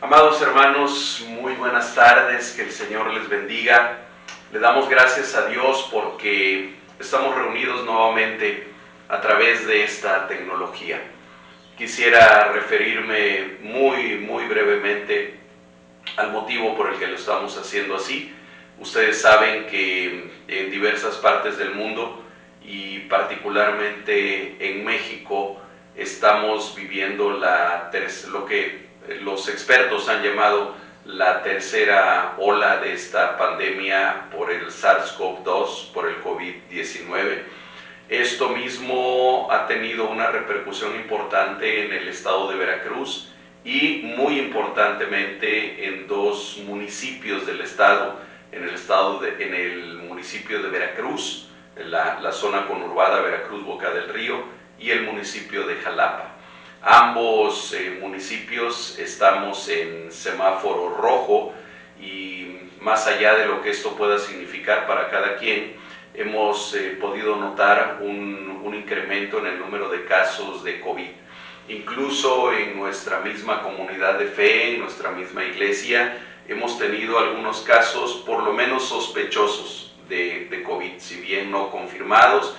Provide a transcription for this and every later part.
Amados hermanos, muy buenas tardes, que el Señor les bendiga. Le damos gracias a Dios porque estamos reunidos nuevamente a través de esta tecnología. Quisiera referirme muy brevemente al motivo por el que lo estamos haciendo así. Ustedes saben que en diversas partes del mundo y particularmente en México estamos viviendo lo que los expertos han llamado la tercera ola de esta pandemia por el SARS-CoV-2, por el COVID-19. Esto mismo ha tenido una repercusión importante en el estado de Veracruz y muy importantemente en dos municipios del estado, en el municipio de Veracruz, la zona conurbada Veracruz-Boca del Río, y el municipio de Jalapa. Ambos municipios estamos en semáforo rojo y más allá de lo que esto pueda significar para cada quien, hemos podido notar un incremento en el número de casos de COVID. Incluso en nuestra misma comunidad de fe, en nuestra misma iglesia, hemos tenido algunos casos por lo menos sospechosos de COVID, si bien no confirmados.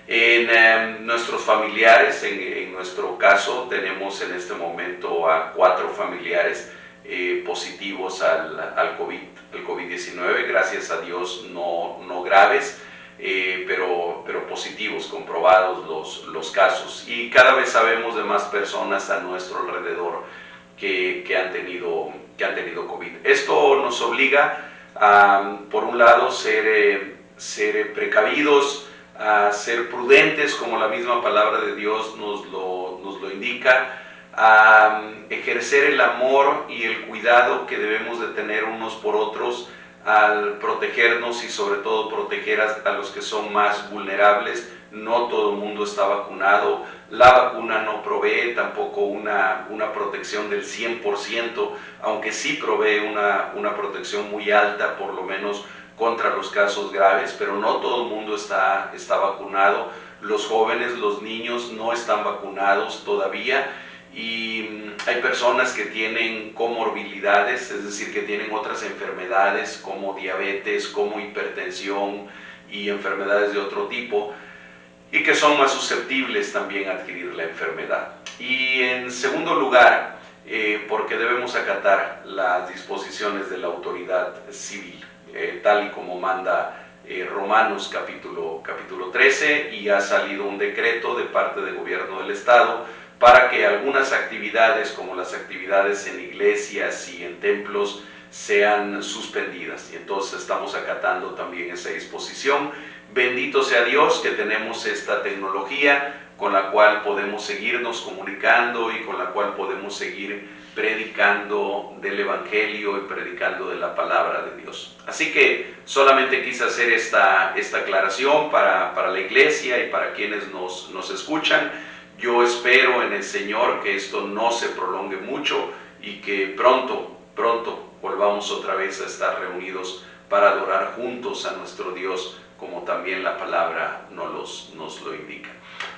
En nuestros familiares, en nuestro caso, tenemos en este momento a 4 familiares positivos al COVID-19, gracias a Dios no graves, pero positivos, comprobados los casos. Y cada vez sabemos de más personas a nuestro alrededor que han tenido COVID. Esto nos obliga a, por un lado, ser precavidos, a ser prudentes, como la misma palabra de Dios nos lo indica, a ejercer el amor y el cuidado que debemos de tener unos por otros al protegernos y sobre todo proteger a los que son más vulnerables. No todo el mundo está vacunado, la vacuna no provee tampoco una protección del 100%, aunque sí provee una protección muy alta, por lo menos contra los casos graves, pero no todo el mundo está vacunado. Los jóvenes, los niños no están vacunados todavía y hay personas que tienen comorbilidades, es decir, que tienen otras enfermedades como diabetes, como hipertensión y enfermedades de otro tipo, y que son más susceptibles también a adquirir la enfermedad. Y en segundo lugar, porque debemos acatar las disposiciones de la autoridad civil, tal y como manda Romanos capítulo 13, y ha salido un decreto de parte del gobierno del estado para que algunas actividades, como las actividades en iglesias y en templos, sean suspendidas, y entonces estamos acatando también esa disposición. Bendito sea Dios que tenemos esta tecnología con la cual podemos seguirnos comunicando y con la cual podemos seguir predicando del Evangelio y predicando de la palabra de Dios. Así que solamente quise hacer esta aclaración para la iglesia y para quienes nos escuchan. Yo espero en el Señor que esto no se prolongue mucho y que pronto volvamos otra vez a estar reunidos para adorar juntos a nuestro Dios, como también la palabra nos lo indica.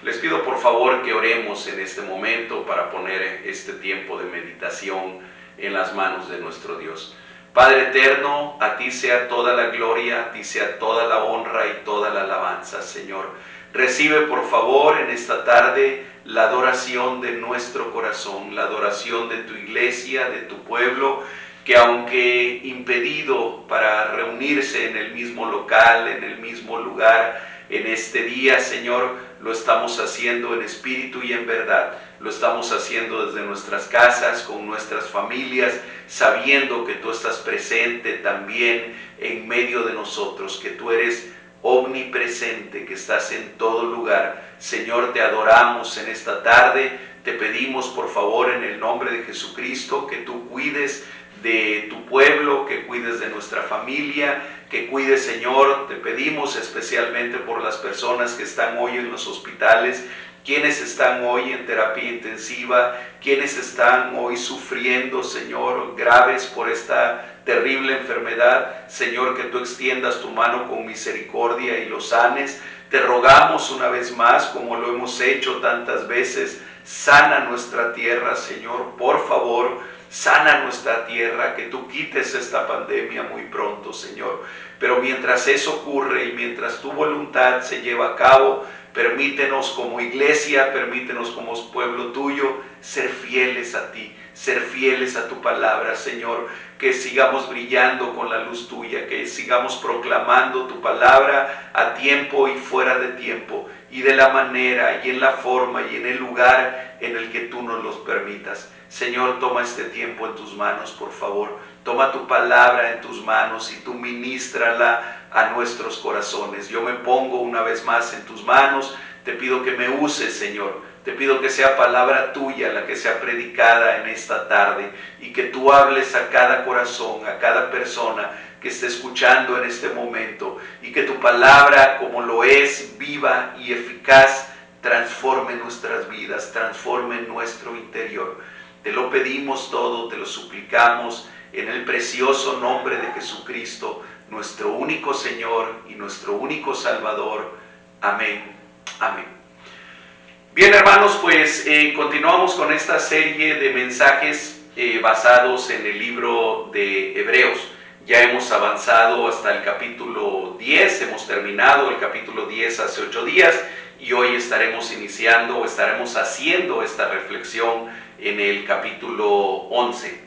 Les pido por favor que oremos en este momento para poner este tiempo de meditación en las manos de nuestro Dios. Padre eterno, a ti sea toda la gloria, a ti sea toda la honra y toda la alabanza, Señor. Recibe por favor en esta tarde la adoración de nuestro corazón, la adoración de tu iglesia, de tu pueblo, que aunque impedido para reunirse en el mismo local, en el mismo lugar, en este día, Señor, lo estamos haciendo en espíritu y en verdad. Lo estamos haciendo desde nuestras casas, con nuestras familias, sabiendo que tú estás presente también en medio de nosotros, que tú eres omnipresente, que estás en todo lugar. Señor, te adoramos en esta tarde. Te pedimos, por favor, en el nombre de Jesucristo, que tú cuides de tu pueblo, que cuides de nuestra familia, que cuides, Señor. Te pedimos especialmente por las personas que están hoy en los hospitales, quienes están hoy en terapia intensiva, quienes están hoy sufriendo, Señor, graves por esta terrible enfermedad. Señor, que tú extiendas tu mano con misericordia y los sanes. Te rogamos una vez más, como lo hemos hecho tantas veces, sana nuestra tierra, Señor, por favor. sana nuestra tierra, que tú quites esta pandemia muy pronto, Señor. Pero mientras eso ocurre y mientras tu voluntad se lleva a cabo, permítenos como iglesia, permítenos como pueblo tuyo, ser fieles a ti, ser fieles a tu palabra, Señor, que sigamos brillando con la luz tuya, que sigamos proclamando tu palabra a tiempo y fuera de tiempo, y de la manera y en la forma y en el lugar en el que tú nos los permitas. Señor, toma este tiempo en tus manos, por favor. Toma tu palabra en tus manos y tú ministrala a nuestros corazones. Yo me pongo una vez más en tus manos. Te pido que me uses, Señor. Te pido que sea palabra tuya la que sea predicada en esta tarde y que tú hables a cada corazón, a cada persona que esté escuchando en este momento, y que tu palabra, como lo es, viva y eficaz, transforme nuestras vidas, transforme nuestro interior. Te lo pedimos todo, te lo suplicamos en el precioso nombre de Jesucristo, nuestro único Señor y nuestro único Salvador. Amén. Amén. Bien, hermanos, pues continuamos con esta serie de mensajes basados en el libro de Hebreos. Ya hemos avanzado hasta el capítulo 10, hemos terminado el capítulo 10 hace 8 días y hoy estaremos iniciando o estaremos haciendo esta reflexión en el capítulo 11.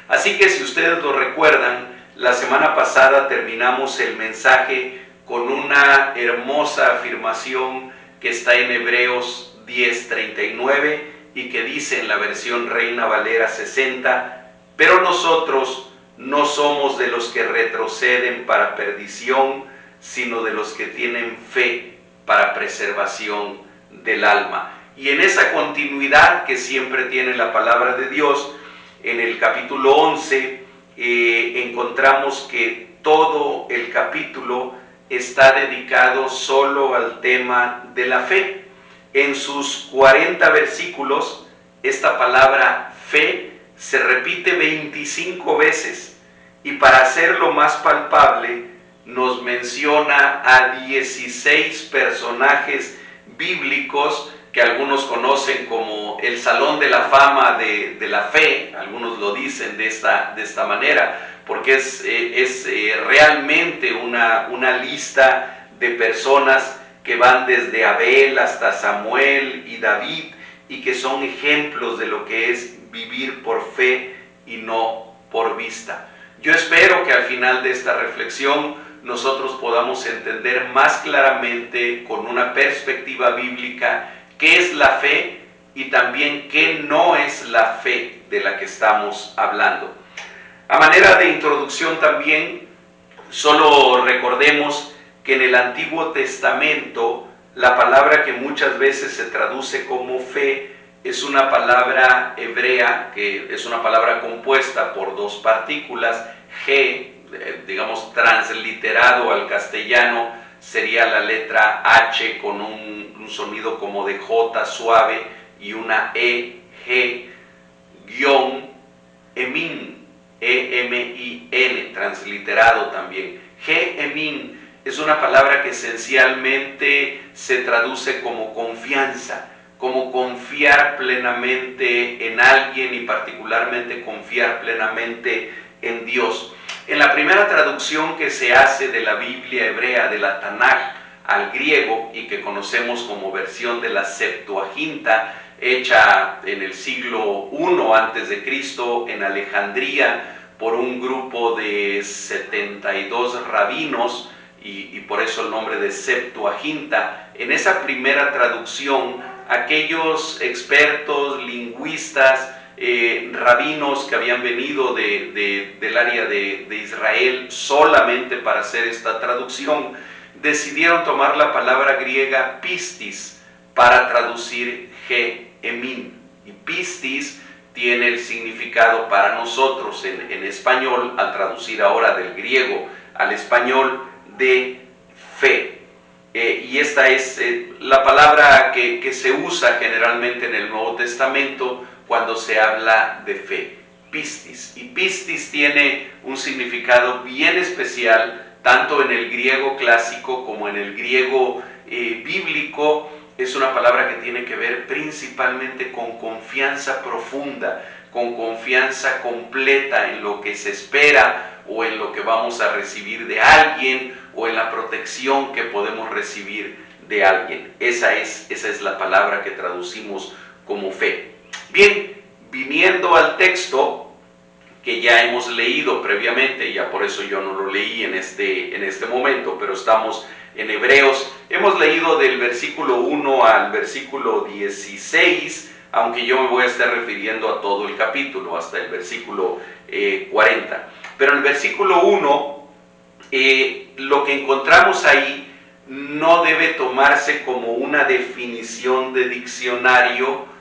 Así que si ustedes lo recuerdan, la semana pasada terminamos el mensaje con una hermosa afirmación que está en Hebreos 10:39 y que dice en la versión Reina Valera 60: pero nosotros no somos de los que retroceden para perdición, sino de los que tienen fe para preservación del alma. Y en esa continuidad que siempre tiene la palabra de Dios, en el capítulo 11 encontramos que todo el capítulo está dedicado solo al tema de la fe. En sus 40 versículos, esta palabra fe se repite 25 veces, y para hacerlo más palpable nos menciona a 16 personajes bíblicos que algunos conocen como el Salón de la Fama de la Fe. Algunos lo dicen de esta manera, porque es realmente una lista de personas que van desde Abel hasta Samuel y David, y que son ejemplos de lo que es vivir por fe y no por vista. Yo espero que al final de esta reflexión nosotros podamos entender más claramente, con una perspectiva bíblica, qué es la fe y también qué no es la fe de la que estamos hablando. A manera de introducción también, solo recordemos que en el Antiguo Testamento la palabra que muchas veces se traduce como fe es una palabra hebrea, que es una palabra compuesta por dos partículas. G, digamos transliterado al castellano, sería la letra H con un sonido como de J suave, y una E, G, guión, emin, E-M-I-N, transliterado también. G, emin, es una palabra que esencialmente se traduce como confianza, como confiar plenamente en alguien, y particularmente confiar plenamente en Dios. En la primera traducción que se hace de la Biblia hebrea, de la Tanaj, al griego, y que conocemos como versión de la Septuaginta, hecha en el siglo I a.C. en Alejandría por un grupo de 72 rabinos, y por eso el nombre de Septuaginta. En esa primera traducción, aquellos expertos, lingüistas, rabinos que habían venido del área de Israel solamente para hacer esta traducción, decidieron tomar la palabra griega pistis para traducir G, emin. Y pistis tiene el significado para nosotros en español, al traducir ahora del griego al español, de fe. Y esta es la palabra que se usa generalmente en el Nuevo Testamento cuando se habla de fe, pistis. Y pistis tiene un significado bien especial, tanto en el griego clásico como en el griego bíblico. Es una palabra que tiene que ver principalmente con confianza profunda, con confianza completa en lo que se espera o en lo que vamos a recibir de alguien o en la protección que podemos recibir de alguien. Esa es la palabra que traducimos como fe. Bien, viniendo al texto que ya hemos leído previamente, ya por eso yo no lo leí en este momento, pero estamos en Hebreos. Hemos leído del versículo 1 al versículo 16, aunque yo me voy a estar refiriendo a todo el capítulo, hasta el versículo 40. Pero en el versículo 1, lo que encontramos ahí no debe tomarse como una definición de diccionario.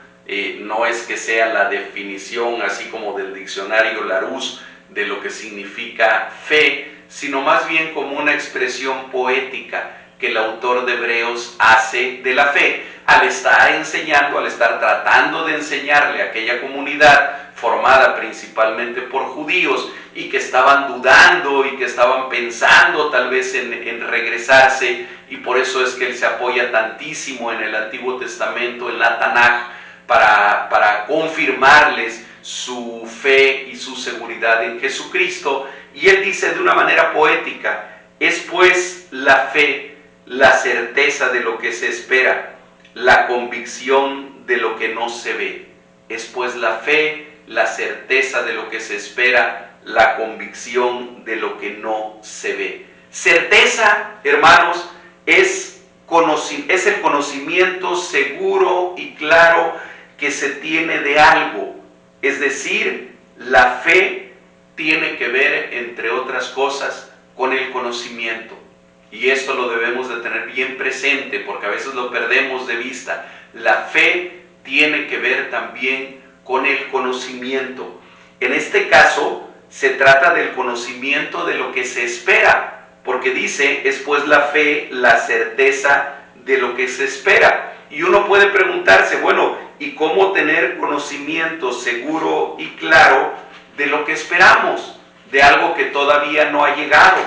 No es que sea la definición así como del diccionario Larousse de lo que significa fe, sino más bien como una expresión poética que el autor de Hebreos hace de la fe, al estar enseñando, al estar tratando de enseñarle a aquella comunidad formada principalmente por judíos y que estaban dudando y que estaban pensando tal vez en regresarse, y por eso es que él se apoya tantísimo en el Antiguo Testamento, en la Tanaj, para confirmarles su fe y su seguridad en Jesucristo. Y él dice de una manera poética: es pues la fe la certeza de lo que se espera, la convicción de lo que no se ve. Es pues la fe la certeza de lo que se espera, la convicción de lo que no se ve. Certeza, hermanos, es el conocimiento seguro y claro que se tiene de algo. Es decir, la fe tiene que ver, entre otras cosas, con el conocimiento. Y esto lo debemos de tener bien presente, porque a veces lo perdemos de vista. La fe tiene que ver también con el conocimiento. En este caso, se trata del conocimiento de lo que se espera, porque dice, es pues la fe la certeza de lo que se espera. Y uno puede preguntarse, bueno, ¿y cómo tener conocimiento seguro y claro de lo que esperamos? De algo que todavía no ha llegado,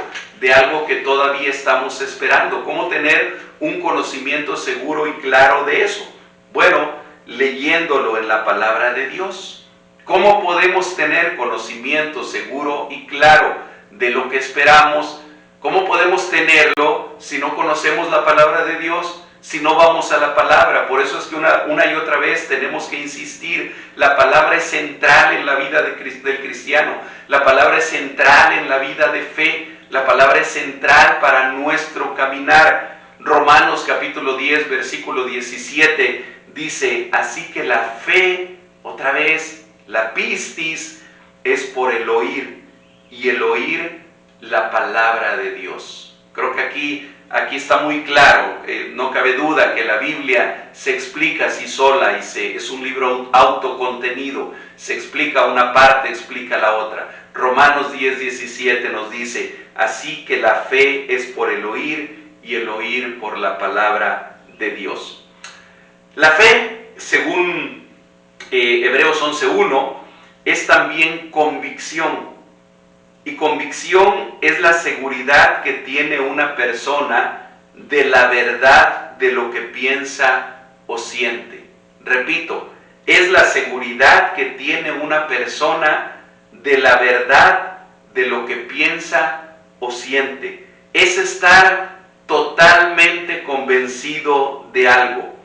de algo que todavía estamos esperando. ¿Cómo tener un conocimiento seguro y claro de eso? Bueno, leyéndolo en la palabra de Dios. ¿Cómo podemos tener conocimiento seguro y claro de lo que esperamos? ¿Cómo podemos tenerlo si no conocemos la palabra de Dios? Si no vamos a la palabra. Por eso es que una y otra vez tenemos que insistir. La palabra es central en la vida del cristiano. La palabra es central en la vida de fe. La palabra es central para nuestro caminar. Romanos capítulo 10, versículo 17 dice: así que la fe, otra vez, la pistis, es por el oír, y el oír la palabra de Dios. Creo que aquí está muy claro, no cabe duda que la Biblia se explica así sola, y es un libro autocontenido, se explica una parte, explica la otra. Romanos 10, 17 nos dice: así que la fe es por el oír, y el oír por la palabra de Dios. La fe, según Hebreos 11.1, es también convicción. Y convicción es la seguridad que tiene una persona de la verdad de lo que piensa o siente. Repito, es la seguridad que tiene una persona de la verdad de lo que piensa o siente. Es estar totalmente convencido de algo.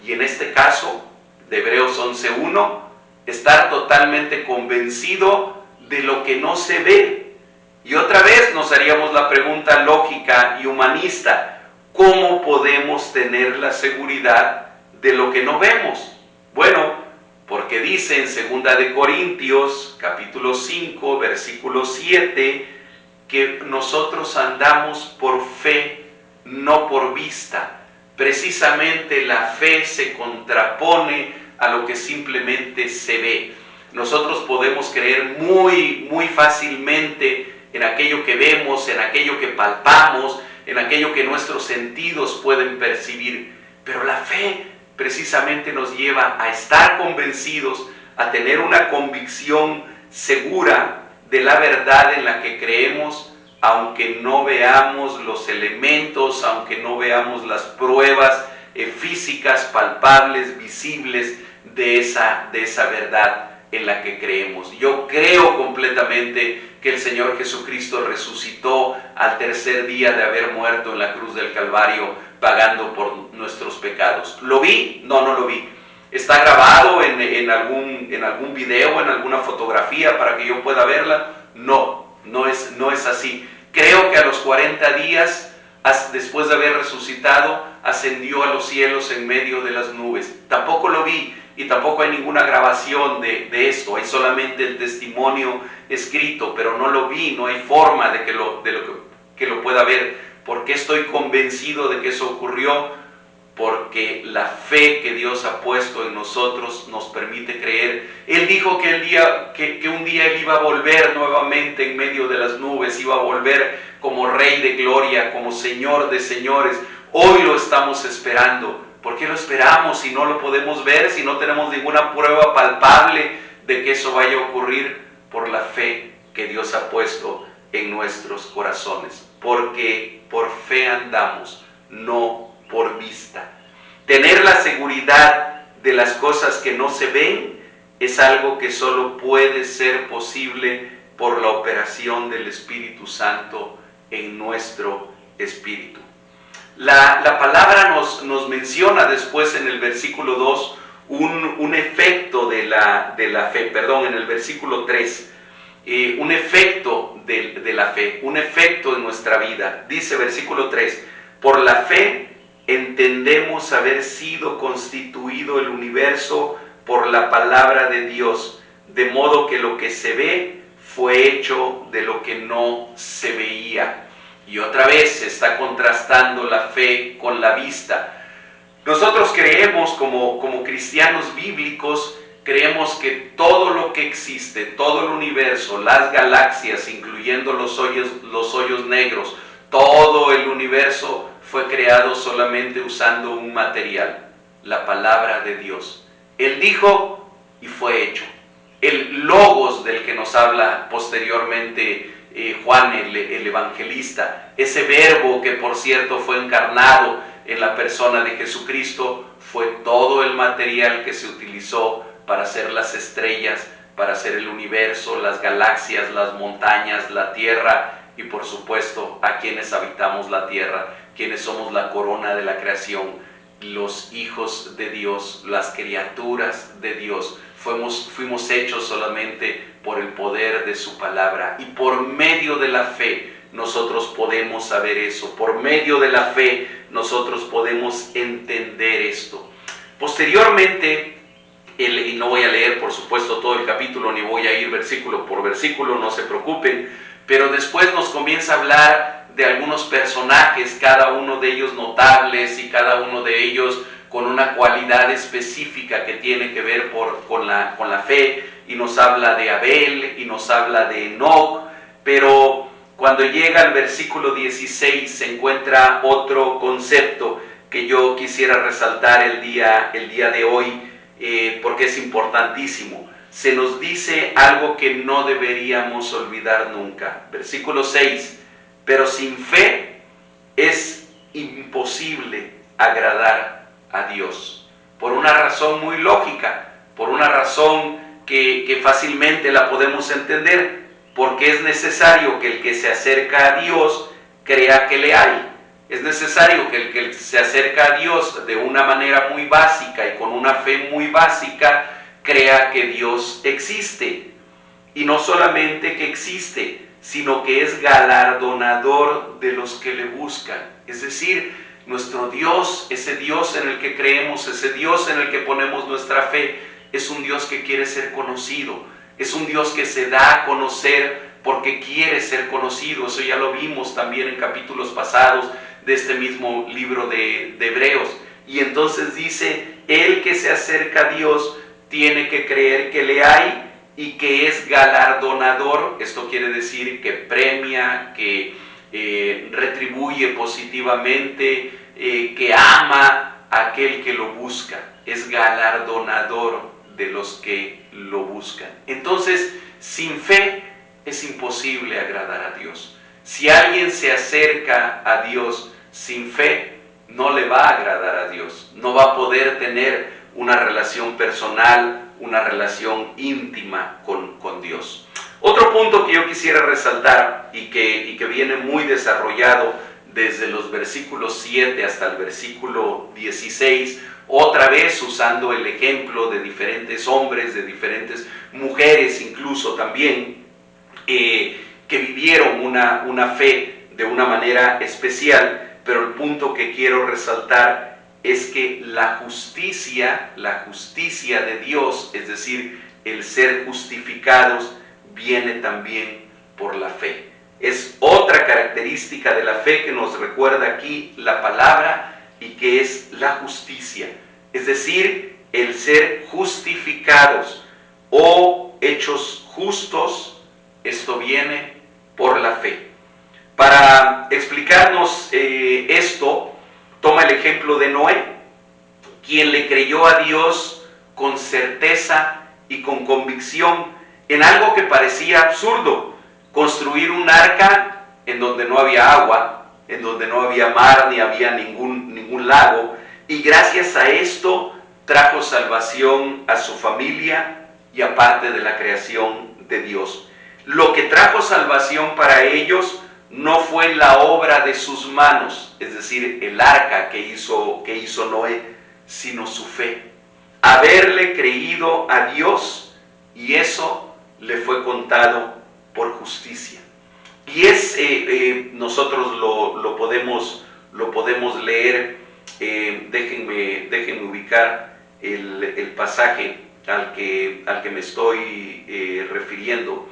Y en este caso, de Hebreos 11.1, estar totalmente convencido de lo que no se ve. Y otra vez nos haríamos la pregunta lógica y humanista: ¿cómo podemos tener la seguridad de lo que no vemos? Bueno, porque dice en 2 de Corintios capítulo 5 versículo 7 que nosotros andamos por fe, no por vista. Precisamente la fe se contrapone a lo que simplemente se ve. Nosotros podemos creer muy fácilmente en aquello que vemos, en aquello que palpamos, en aquello que nuestros sentidos pueden percibir. Pero la fe precisamente nos lleva a estar convencidos, a tener una convicción segura de la verdad en la que creemos, aunque no veamos los elementos, aunque no veamos las pruebas físicas, palpables, visibles de esa verdad. en la que creemos. Yo creo completamente que el Señor Jesucristo resucitó al tercer día de haber muerto en la cruz del Calvario, pagando por nuestros pecados. ¿Lo vi? No, no lo vi. ¿Está grabado en algún video, en alguna fotografía para que yo pueda verla? No, no es así. Creo que a los 40 días, después de haber resucitado, ascendió a los cielos en medio de las nubes. Tampoco lo vi y tampoco hay ninguna grabación de esto. Hay solamente el testimonio escrito, pero no lo vi, no hay forma de que lo pueda ver. ¿Por qué estoy convencido de que eso ocurrió? Porque la fe que Dios ha puesto en nosotros nos permite creer. Él dijo que un día Él iba a volver nuevamente en medio de las nubes, iba a volver como Rey de gloria, como Señor de señores. Hoy lo estamos esperando. ¿Por qué lo esperamos si no lo podemos ver, si no tenemos ninguna prueba palpable de que eso vaya a ocurrir? Por la fe que Dios ha puesto en nuestros corazones. Porque por fe andamos, no por vista. Tener la seguridad de las cosas que no se ven es algo que solo puede ser posible por la operación del Espíritu Santo en nuestro espíritu. La palabra nos menciona después en el versículo 2 un efecto de la fe, en el versículo 3, un efecto de la fe, un efecto en nuestra vida. Dice versículo 3, por la fe entendemos haber sido constituido el universo por la palabra de Dios, de modo que lo que se ve fue hecho de lo que no se veía. Y otra vez se está contrastando la fe con la vista. Nosotros creemos como cristianos bíblicos, creemos que todo lo que existe, todo el universo, las galaxias, incluyendo los hoyos negros, todo el universo fue creado solamente usando un material, la palabra de Dios. Él dijo y fue hecho. El logos del que nos habla posteriormente Juan el evangelista, ese verbo que por cierto fue encarnado en la persona de Jesucristo, fue todo el material que se utilizó para hacer las estrellas, para hacer el universo, las galaxias, las montañas, la tierra y por supuesto a quienes habitamos la tierra, quienes somos la corona de la creación, los hijos de Dios, las criaturas de Dios. Fuimos hechos solamente por el poder de su palabra y por medio de la fe nosotros podemos saber eso. Por medio de la fe nosotros podemos entender esto. Posteriormente, y no voy a leer por supuesto todo el capítulo, ni voy a ir versículo por versículo, no se preocupen, pero después nos comienza a hablar de algunos personajes, cada uno de ellos notables y cada uno de ellos con una cualidad específica que tiene que ver con la fe, y nos habla de Abel y nos habla de Enoc, pero cuando llega al versículo 16 se encuentra otro concepto que yo quisiera resaltar el día de hoy, porque es importantísimo. Se nos dice algo que no deberíamos olvidar nunca. Versículo 6, pero sin fe es imposible agradar a Dios. Por una razón muy lógica, por una razón que fácilmente la podemos entender, porque es necesario que el que se acerca a Dios crea que le hay. Es necesario que el que se acerca a Dios de una manera muy básica y con una fe muy básica, crea que Dios existe. Y no solamente que existe, sino que es galardonador de los que le buscan. Es decir, nuestro Dios, ese Dios en el que creemos, ese Dios en el que ponemos nuestra fe, es un Dios que quiere ser conocido. Es un Dios que se da a conocer porque quiere ser conocido. Eso ya lo vimos también en capítulos pasados de este mismo libro de Hebreos. Y entonces dice, el que se acerca a Dios tiene que creer que le hay y que es galardonador. Esto quiere decir que premia, que retribuye positivamente, que ama a aquel que lo busca. Es galardonador de los que lo buscan. Entonces, sin fe es imposible agradar a Dios. Si alguien se acerca a Dios sin fe, no le va a agradar a Dios. No va a poder tener una relación personal, una relación íntima con Dios. Otro punto que yo quisiera resaltar y que viene muy desarrollado desde los versículos 7 hasta el versículo 16, otra vez usando el ejemplo de diferentes hombres, de diferentes mujeres incluso también, que vivieron una fe de una manera especial, pero el punto que quiero resaltar es que la justicia de Dios, es decir, el ser justificados, viene también por la fe. Es otra característica de la fe que nos recuerda aquí la palabra y que es la justicia, es decir, el ser justificados o hechos justos. Esto viene por la fe. Para explicarnos esto, toma el ejemplo de Noé, quien le creyó a Dios con certeza y con convicción en algo que parecía absurdo: construir un arca en donde no había agua, en donde no había mar ni había ningún lago, y gracias a esto trajo salvación a su familia y a parte de la creación de Dios. Lo que trajo salvación para ellos no fue la obra de sus manos, es decir, el arca que hizo Noé, sino su fe. Haberle creído a Dios, y eso le fue contado por justicia. Y nosotros lo podemos leer. Déjenme ubicar el pasaje al que me estoy refiriendo.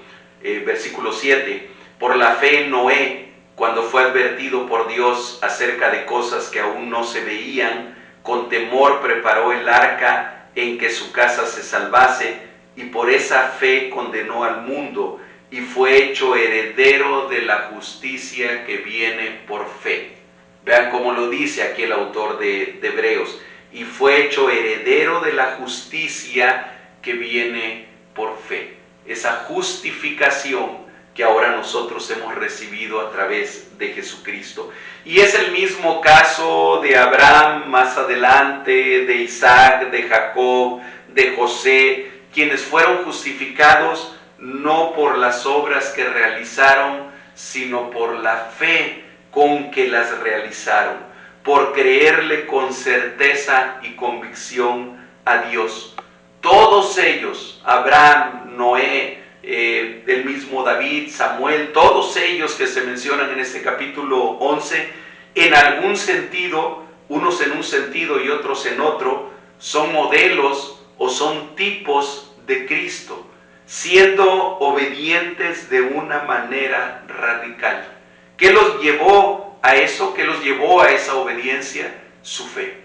Versículo 7. Por la fe Noé, cuando fue advertido por Dios acerca de cosas que aún no se veían, con temor preparó el arca en que su casa se salvase, y por esa fe condenó al mundo y fue hecho heredero de la justicia que viene por fe. Vean cómo lo dice aquí el autor de Hebreos: y fue hecho heredero de la justicia que viene por fe. Esa justificación que ahora nosotros hemos recibido a través de Jesucristo. Y es el mismo caso de Abraham más adelante, de Isaac, de Jacob, de José, quienes fueron justificados no por las obras que realizaron, sino por la fe con que las realizaron, por creerle con certeza y convicción a Dios. Todos ellos, Abraham, Noé, el mismo David, Samuel, todos ellos que se mencionan en este capítulo 11, en algún sentido, unos en un sentido y otros en otro, son modelos o son tipos de Cristo, siendo obedientes de una manera radical. ¿Qué los llevó a eso? ¿Qué los llevó a esa obediencia? Su fe.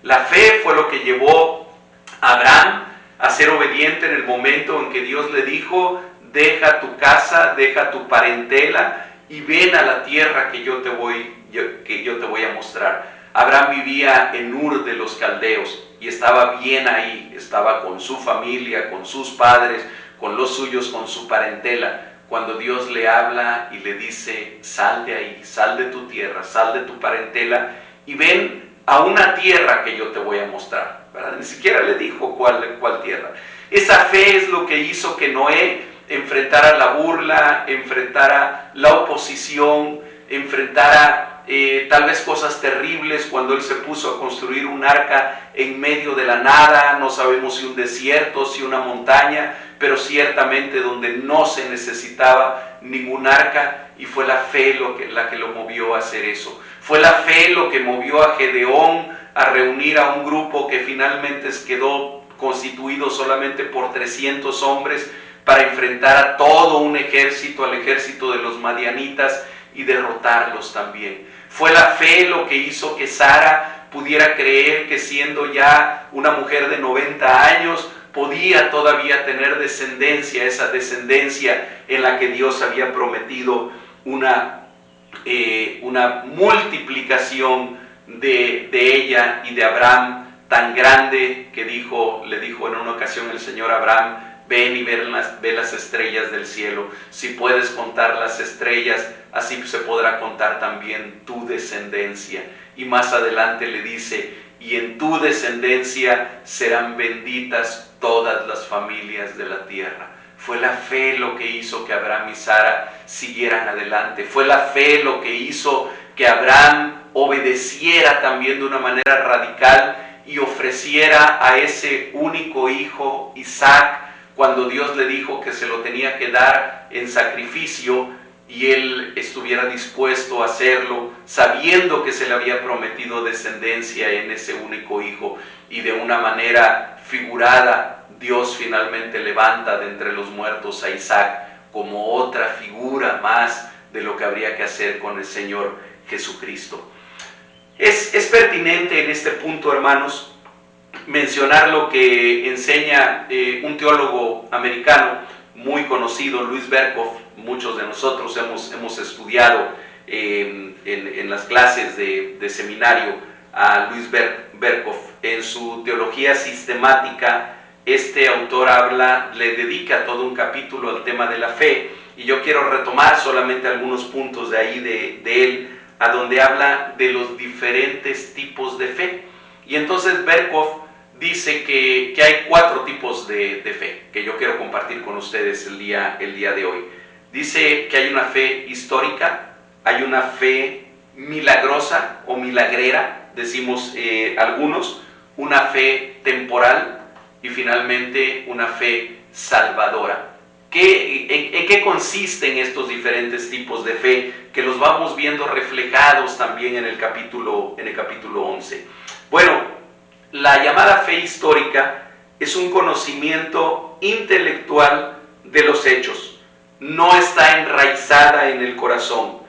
La fe fue lo que llevó a Abraham a ser obediente en el momento en que Dios le dijo: deja tu casa, deja tu parentela y ven a la tierra que yo te voy a mostrar. Abraham vivía en Ur de los Caldeos y estaba bien ahí, estaba con su familia, con sus padres, con los suyos, con su parentela, cuando Dios le habla y le dice: sal de ahí, sal de tu tierra, sal de tu parentela y ven a una tierra que yo te voy a mostrar, ¿verdad? Ni siquiera le dijo cuál tierra. Esa fe es lo que hizo que Noé enfrentara la burla, enfrentara la oposición, enfrentara tal vez cosas terribles cuando él se puso a construir un arca en medio de la nada. No sabemos si un desierto, si una montaña, pero ciertamente donde no se necesitaba ningún arca, y fue la fe la que lo movió a hacer eso. Fue la fe lo que movió a Gedeón a reunir a un grupo que finalmente quedó constituido solamente por 300 hombres para enfrentar a todo un ejército, al ejército de los madianitas, y derrotarlos también. Fue la fe lo que hizo que Sara pudiera creer que, siendo ya una mujer de 90 años, podía todavía tener descendencia, esa descendencia en la que Dios había prometido una multiplicación de ella y de Abraham tan grande que le dijo en una ocasión el Señor a Abraham: ven y ve las estrellas del cielo. Si puedes contar las estrellas, así se podrá contar también tu descendencia. Y más adelante le dice: y en tu descendencia serán benditas todas las familias de la tierra. Fue la fe lo que hizo que Abraham y Sara siguieran adelante. Fue la fe lo que hizo que Abraham obedeciera también de una manera radical y ofreciera a ese único hijo, Isaac, cuando Dios le dijo que se lo tenía que dar en sacrificio, y él estuviera dispuesto a hacerlo, sabiendo que se le había prometido descendencia en ese único hijo. Y de una manera figurada, Dios finalmente levanta de entre los muertos a Isaac como otra figura más de lo que habría que hacer con el Señor Jesucristo. Es pertinente en este punto, hermanos, mencionar lo que enseña un teólogo americano muy conocido, Louis Berkhof. Muchos de nosotros hemos estudiado en las clases de seminario a Louis Berkhof. En su teología sistemática, este autor le dedica todo un capítulo al tema de la fe, y yo quiero retomar solamente algunos puntos de ahí de él, a donde habla de los diferentes tipos de fe. Y entonces Berkhof dice que hay 4 tipos de fe que yo quiero compartir con ustedes el día de hoy. Dice que hay una fe histórica, hay una fe milagrosa o milagrera, decimos algunos, una fe temporal y finalmente una fe salvadora. ¿En qué consisten estos diferentes tipos de fe que los vamos viendo reflejados también en el capítulo 11? Bueno, la llamada fe histórica es un conocimiento intelectual de los hechos. No está enraizada en el corazón,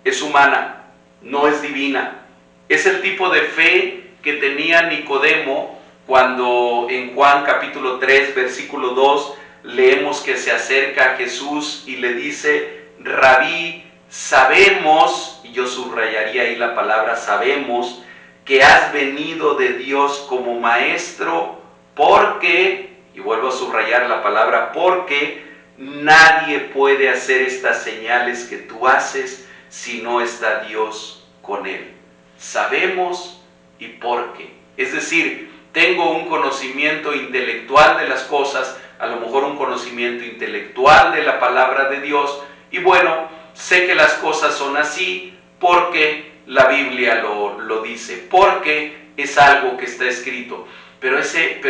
es humana, no es divina. Es el tipo de fe que tenía Nicodemo cuando en Juan capítulo 3, versículo 2, leemos que se acerca a Jesús y le dice: Rabí, sabemos, y yo subrayaría ahí la palabra sabemos, que has venido de Dios como maestro, porque, y vuelvo a subrayar la palabra porque, nadie puede hacer estas señales que tú haces si no está Dios con él. Sabemos y porque. Es decir, tengo un conocimiento intelectual de las cosas, a lo mejor un conocimiento intelectual de la palabra de Dios, y bueno, sé que las cosas son así porque la Biblia lo dice, porque es algo que está escrito. Pero ese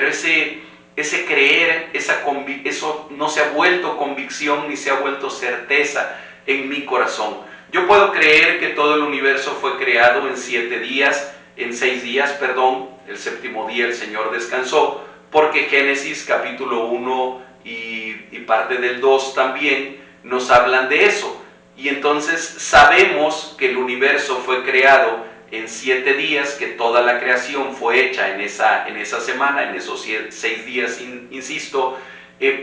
creer, eso no se ha vuelto convicción ni se ha vuelto certeza en mi corazón. Yo puedo creer que todo el universo fue creado en 6 días, el 7º día el Señor descansó, porque Génesis capítulo 1 y parte del 2 también nos hablan de eso. Y entonces sabemos que el universo fue creado en 7 días, que toda la creación fue hecha en esa semana, en esos 6 días, insisto,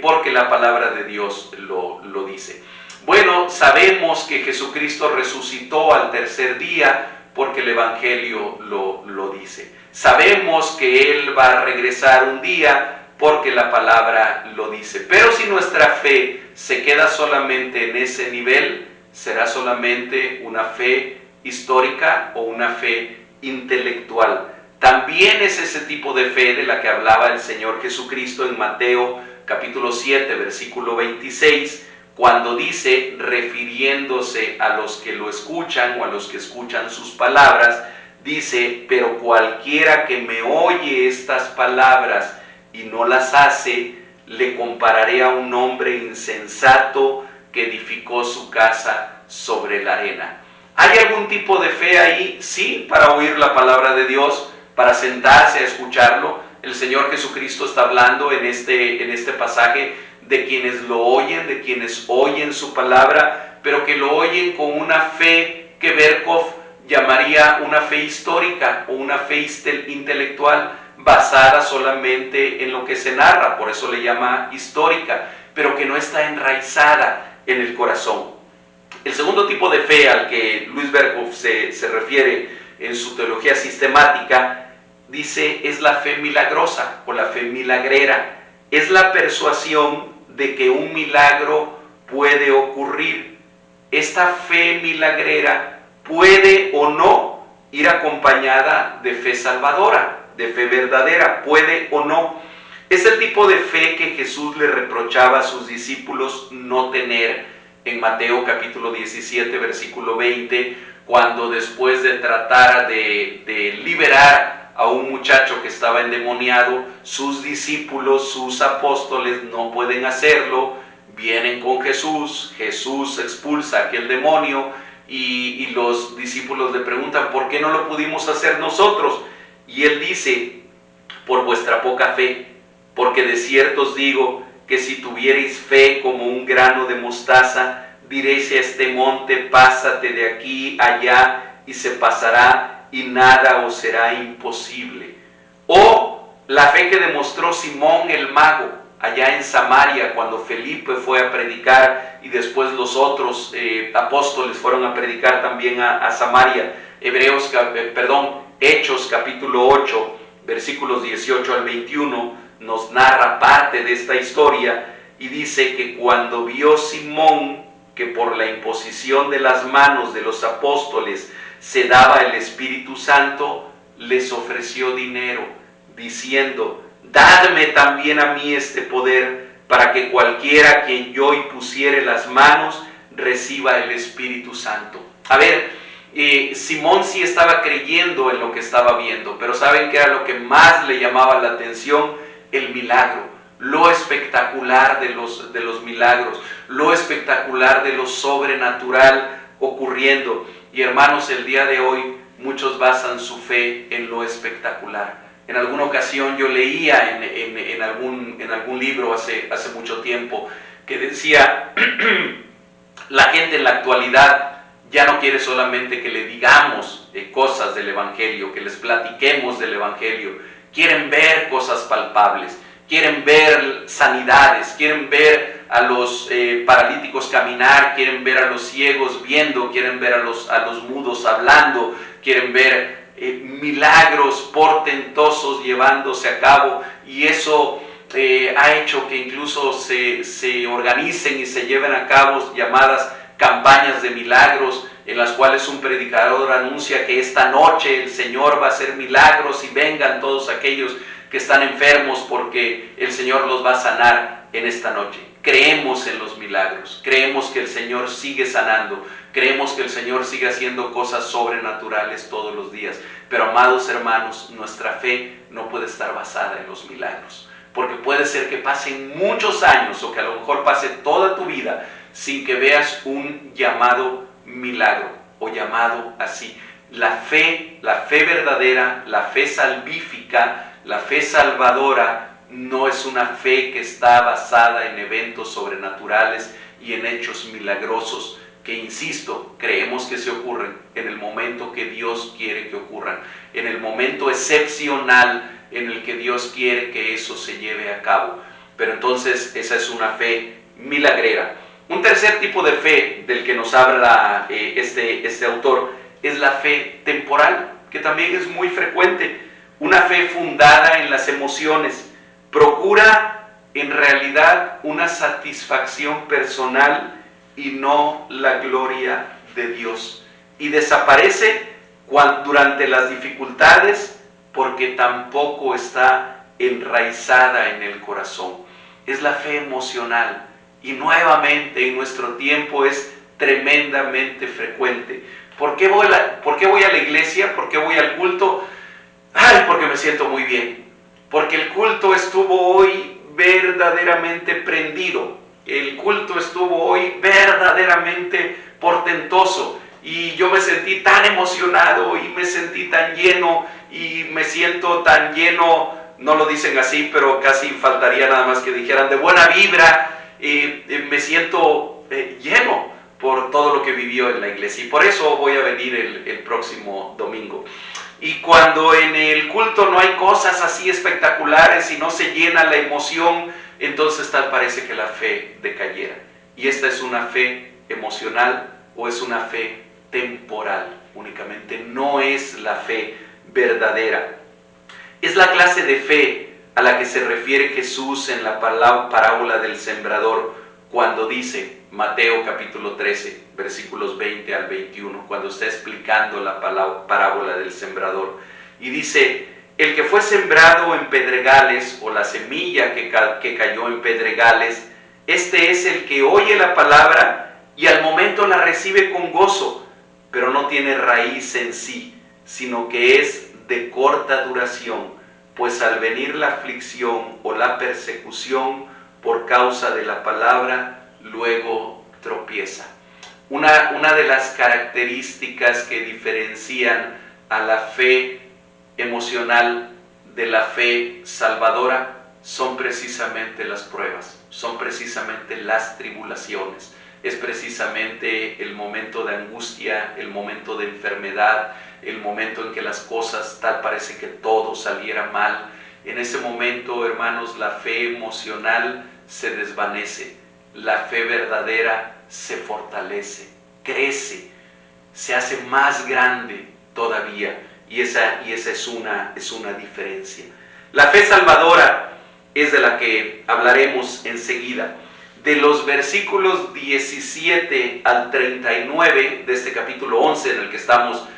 porque la palabra de Dios lo dice. Bueno, sabemos que Jesucristo resucitó al 3er día, porque el Evangelio lo dice. Sabemos que Él va a regresar un día, porque la palabra lo dice. Pero si nuestra fe se queda solamente en ese nivel, será solamente una fe histórica o una fe intelectual. También es ese tipo de fe de la que hablaba el Señor Jesucristo en Mateo capítulo 7, versículo 26, cuando dice, refiriéndose a los que lo escuchan o a los que escuchan sus palabras, dice: pero cualquiera que me oye estas palabras y no las hace, le compararé a un hombre insensato que edificó su casa sobre la arena. ¿Hay algún tipo de fe ahí? Sí, para oír la palabra de Dios, para sentarse a escucharlo. El Señor Jesucristo está hablando en este pasaje de quienes lo oyen, de quienes oyen su palabra, pero que lo oyen con una fe que Berkhof llamaría una fe histórica o una fe intelectual, basada solamente en lo que se narra, por eso le llama histórica, pero que no está enraizada en el corazón. El segundo tipo de fe al que Louis Berkhof se refiere en su teología sistemática, dice, es la fe milagrosa o la fe milagrera. Es la persuasión de que un milagro puede ocurrir. Esta fe milagrera puede o no ir acompañada de fe salvadora. de fe verdadera, puede o no. Es el tipo de fe que Jesús le reprochaba a sus discípulos no tener en Mateo capítulo 17, versículo 20, cuando después de tratar de liberar a un muchacho que estaba endemoniado, sus discípulos, sus apóstoles no pueden hacerlo, vienen con Jesús, Jesús expulsa a aquel demonio y los discípulos le preguntan, ¿por qué no lo pudimos hacer nosotros? Y él dice, por vuestra poca fe, porque de cierto os digo que si tuvierais fe como un grano de mostaza, diréis a este monte, pásate de aquí allá, y se pasará, y nada os será imposible. O la fe que demostró Simón el mago allá en Samaria, cuando Felipe fue a predicar y después los otros apóstoles fueron a predicar también a Samaria. Hechos capítulo 8, versículos 18 al 21, nos narra parte de esta historia y dice que cuando vio Simón que por la imposición de las manos de los apóstoles se daba el Espíritu Santo, les ofreció dinero, diciendo, dadme también a mí este poder, para que cualquiera a quien yo impusiere las manos reciba el Espíritu Santo. A ver, Simón sí estaba creyendo en lo que estaba viendo, pero ¿saben qué era lo que más le llamaba la atención? El milagro, lo espectacular de los milagros, lo espectacular de lo sobrenatural ocurriendo. Y hermanos, el día de hoy muchos basan su fe en lo espectacular. En alguna ocasión yo leía en algún libro hace mucho tiempo que decía, la gente en la actualidad ya no quiere solamente que le digamos cosas del Evangelio, que les platiquemos del Evangelio. Quieren ver cosas palpables, quieren ver sanidades, quieren ver a los paralíticos caminar, quieren ver a los ciegos viendo, quieren ver a los mudos hablando, quieren ver milagros portentosos llevándose a cabo, y eso ha hecho que incluso se organicen y se lleven a cabo llamadas campañas de milagros, en las cuales un predicador anuncia que esta noche el Señor va a hacer milagros y vengan todos aquellos que están enfermos porque el Señor los va a sanar en esta noche. Creemos en los milagros, creemos que el Señor sigue sanando, creemos que el Señor sigue haciendo cosas sobrenaturales todos los días. Pero amados hermanos, nuestra fe no puede estar basada en los milagros, porque puede ser que pasen muchos años o que a lo mejor pase toda tu vida sin que veas un llamado milagro o llamado así. La fe verdadera, la fe salvífica, la fe salvadora no es una fe que está basada en eventos sobrenaturales y en hechos milagrosos que, insisto, creemos que se ocurren en el momento que Dios quiere que ocurran, en el momento excepcional en el que Dios quiere que eso se lleve a cabo. Pero entonces esa es una fe milagrera. Un tercer tipo de fe del que nos habla este autor es la fe temporal, que también es muy frecuente. Una fe fundada en las emociones. Procura en realidad una satisfacción personal y no la gloria de Dios. Y desaparece durante las dificultades porque tampoco está enraizada en el corazón. Es la fe emocional. Y nuevamente en nuestro tiempo es tremendamente frecuente. ¿Por qué voy a la iglesia? ¿Por qué voy al culto? Ay, porque me siento muy bien. Porque el culto estuvo hoy verdaderamente prendido. El culto estuvo hoy verdaderamente portentoso. Y yo me sentí tan emocionado y me sentí tan lleno y me siento tan lleno, no lo dicen así, pero casi faltaría nada más que dijeran de buena vibra. Me siento lleno por todo lo que vivió en la iglesia, y por eso voy a venir el próximo domingo. Y cuando en el culto no hay cosas así espectaculares y no se llena la emoción, entonces tal parece que la fe decayera. Y esta es una fe emocional o es una fe temporal únicamente, no es la fe verdadera. Es la clase de fe a la que se refiere Jesús en la parábola del sembrador, cuando dice, Mateo capítulo 13, versículos 20 al 21, cuando está explicando la parábola del sembrador, y dice, El que fue sembrado en pedregales, o la semilla que cayó en pedregales, este es el que oye la palabra y al momento la recibe con gozo, pero no tiene raíz en sí, sino que es de corta duración, pues al venir la aflicción o la persecución por causa de la palabra, luego tropieza. Una de las características que diferencian a la fe emocional de la fe salvadora son precisamente las pruebas, son precisamente las tribulaciones, es precisamente el momento de angustia, el momento de enfermedad, el momento en que las cosas tal parece que todo saliera mal. En ese momento, hermanos, la fe emocional se desvanece, la fe verdadera se fortalece, crece, se hace más grande todavía, y esa es una diferencia. La fe salvadora es de la que hablaremos enseguida. De los versículos 17 al 39 de este capítulo 11 en el que estamos,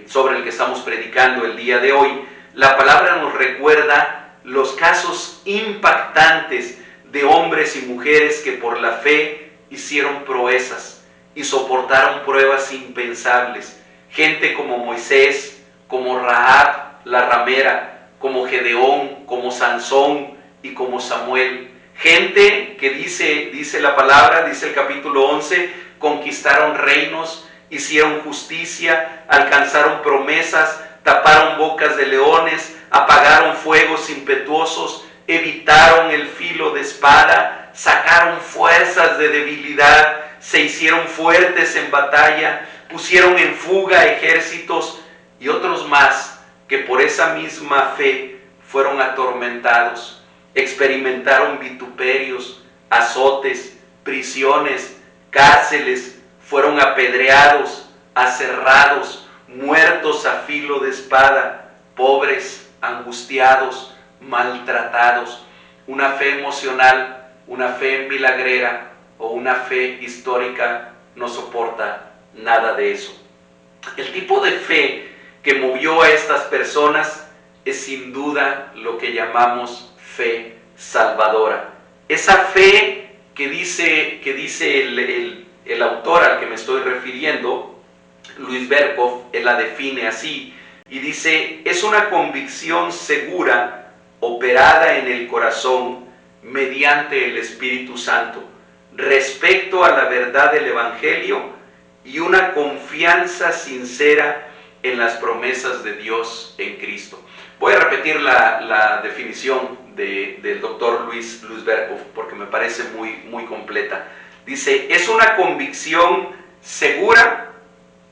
sobre el que estamos predicando el día de hoy, la palabra nos recuerda los casos impactantes de hombres y mujeres que por la fe hicieron proezas y soportaron pruebas impensables. Gente como Moisés, como Rahab la ramera, como Gedeón, como Sansón y como Samuel. Gente que dice la palabra, dice el capítulo 11, conquistaron reinos, hicieron justicia, alcanzaron promesas, taparon bocas de leones, apagaron fuegos impetuosos, evitaron el filo de espada, sacaron fuerzas de debilidad, se hicieron fuertes en batalla, pusieron en fuga ejércitos, y otros más que por esa misma fe fueron atormentados, experimentaron vituperios, azotes, prisiones, cárceles, fueron apedreados, aserrados, muertos a filo de espada, pobres, angustiados, maltratados. Una fe emocional, una fe milagrera o una fe histórica no soporta nada de eso. El tipo de fe que movió a estas personas es sin duda lo que llamamos fe salvadora. Esa fe que dice el autor al que me estoy refiriendo, Louis Berkhof, él la define así y dice: es una convicción segura operada en el corazón mediante el Espíritu Santo respecto a la verdad del Evangelio y una confianza sincera en las promesas de Dios en Cristo. Voy a repetir la definición del doctor Louis Berkhof porque me parece muy completa. Dice: es una convicción segura,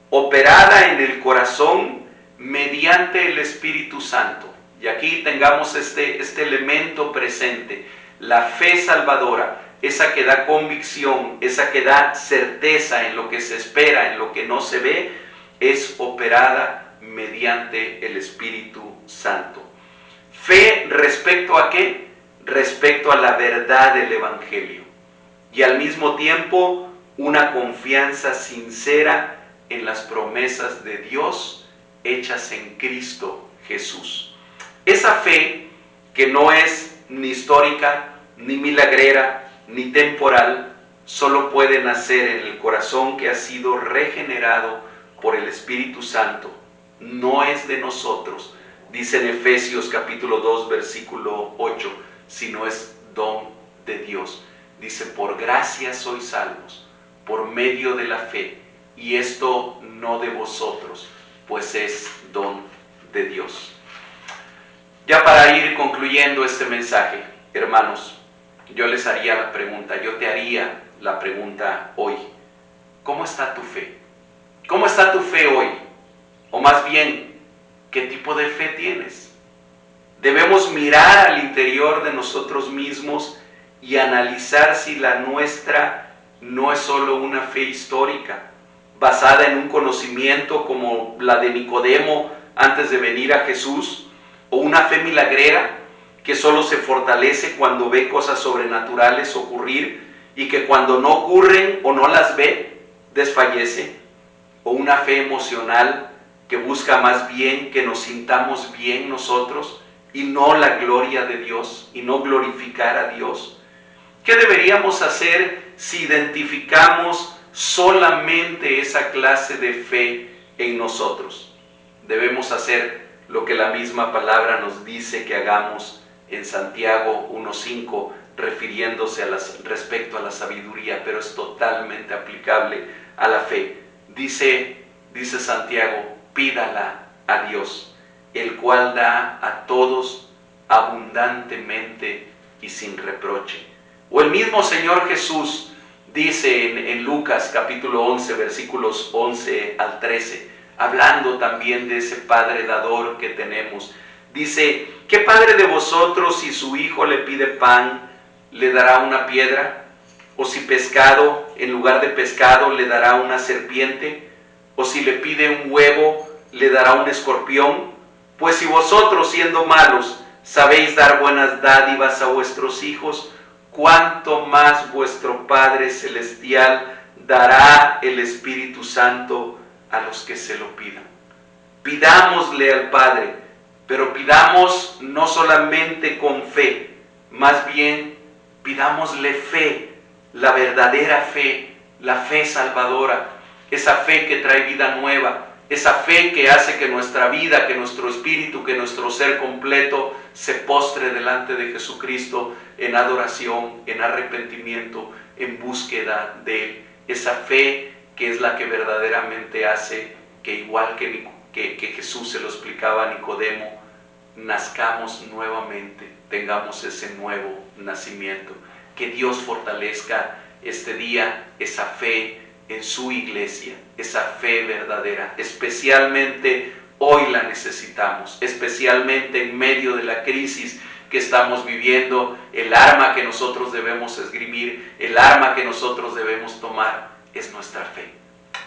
operada en el corazón mediante el Espíritu Santo. Y aquí tengamos este elemento presente, la fe salvadora, esa que da convicción, esa que da certeza en lo que se espera, en lo que no se ve, es operada mediante el Espíritu Santo. Fe respecto a ¿qué? Respecto a la verdad del Evangelio. Y al mismo tiempo una confianza sincera en las promesas de Dios hechas en Cristo Jesús. Esa fe que no es ni histórica, ni milagrera, ni temporal, solo puede nacer en el corazón que ha sido regenerado por el Espíritu Santo. No es de nosotros, dice en Efesios capítulo 2 versículo 8, sino es don de Dios. Dice: por gracia sois salvos, por medio de la fe, y esto no de vosotros, pues es don de Dios. Ya para ir concluyendo este mensaje, hermanos, yo les haría la pregunta, yo te haría la pregunta hoy: ¿cómo está tu fe? ¿Cómo está tu fe hoy? O más bien, ¿qué tipo de fe tienes? Debemos mirar al interior de nosotros mismos y analizar si la nuestra no es solo una fe histórica, basada en un conocimiento como la de Nicodemo antes de venir a Jesús, o una fe milagrera que solo se fortalece cuando ve cosas sobrenaturales ocurrir y que cuando no ocurren o no las ve, desfallece, o una fe emocional que busca más bien que nos sintamos bien nosotros y no la gloria de Dios y no glorificar a Dios? ¿Qué deberíamos hacer si identificamos solamente esa clase de fe en nosotros? Debemos hacer lo que la misma palabra nos dice que hagamos en Santiago 1:5, refiriéndose respecto a la sabiduría, pero es totalmente aplicable a la fe. Dice Santiago: pídala a Dios, el cual da a todos abundantemente y sin reproche. O el mismo Señor Jesús dice en Lucas capítulo 11, versículos 11 al 13, hablando también de ese Padre dador que tenemos. Dice: ¿qué padre de vosotros, si su hijo le pide pan, le dará una piedra? ¿O si pescado, en lugar de pescado, le dará una serpiente? ¿O si le pide un huevo, le dará un escorpión? Pues si vosotros, siendo malos, sabéis dar buenas dádivas a vuestros hijos, ¿cuánto más vuestro Padre Celestial dará el Espíritu Santo a los que se lo pidan? Pidámosle al Padre, pero pidamos no solamente con fe, más bien pidámosle fe, la verdadera fe, la fe salvadora, esa fe que trae vida nueva, esa fe que hace que nuestra vida, que nuestro espíritu, que nuestro ser completo se postre delante de Jesucristo en adoración, en arrepentimiento, en búsqueda de Él. Esa fe que es la que verdaderamente hace que, igual que Jesús se lo explicaba a Nicodemo, nazcamos nuevamente, tengamos ese nuevo nacimiento. Que Dios fortalezca este día esa fe en su iglesia, esa fe verdadera. Especialmente hoy la necesitamos, especialmente en medio de la crisis que estamos viviendo. El arma que nosotros debemos esgrimir, el arma que nosotros debemos tomar es nuestra fe.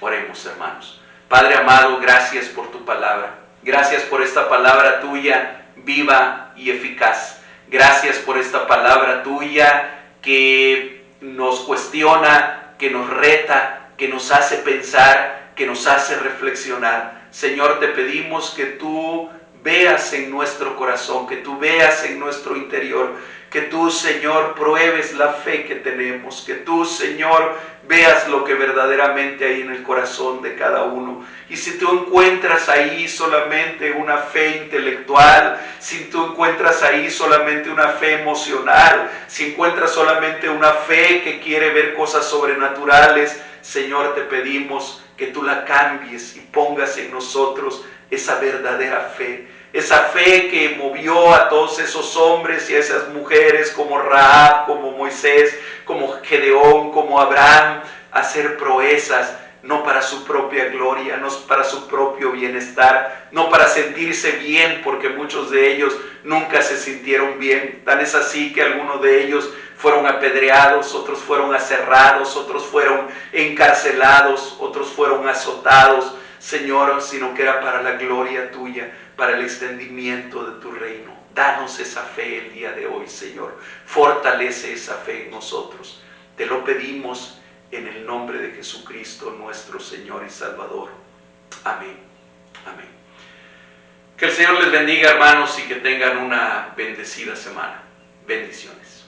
Oremos, hermanos. Padre amado, gracias por tu palabra. Gracias por esta palabra tuya, viva y eficaz. Gracias por esta palabra tuya que nos cuestiona, que nos reta, que nos hace pensar, que nos hace reflexionar. Señor, te pedimos que tú veas en nuestro corazón, que tú veas en nuestro interior, que tú, Señor, pruebes la fe que tenemos, que tú, Señor, veas lo que verdaderamente hay en el corazón de cada uno. Y si tú encuentras ahí solamente una fe intelectual, si tú encuentras ahí solamente una fe emocional, si encuentras solamente una fe que quiere ver cosas sobrenaturales, Señor, te pedimos que tú la cambies y pongas en nosotros esa verdadera fe. Esa fe que movió a todos esos hombres y a esas mujeres como Rahab, como Moisés, como Gedeón, como Abraham, a hacer proezas, no para su propia gloria, no para su propio bienestar, no para sentirse bien, porque muchos de ellos nunca se sintieron bien. Tan es así que algunos de ellos fueron apedreados, otros fueron aserrados, otros fueron encarcelados, otros fueron azotados, Señor, sino que era para la gloria tuya, para el extendimiento de tu reino. Danos esa fe el día de hoy, Señor. Fortalece esa fe en nosotros. Te lo pedimos en el nombre de Jesucristo, nuestro Señor y Salvador. Amén. Amén. Que el Señor les bendiga, hermanos, y que tengan una bendecida semana. Bendiciones.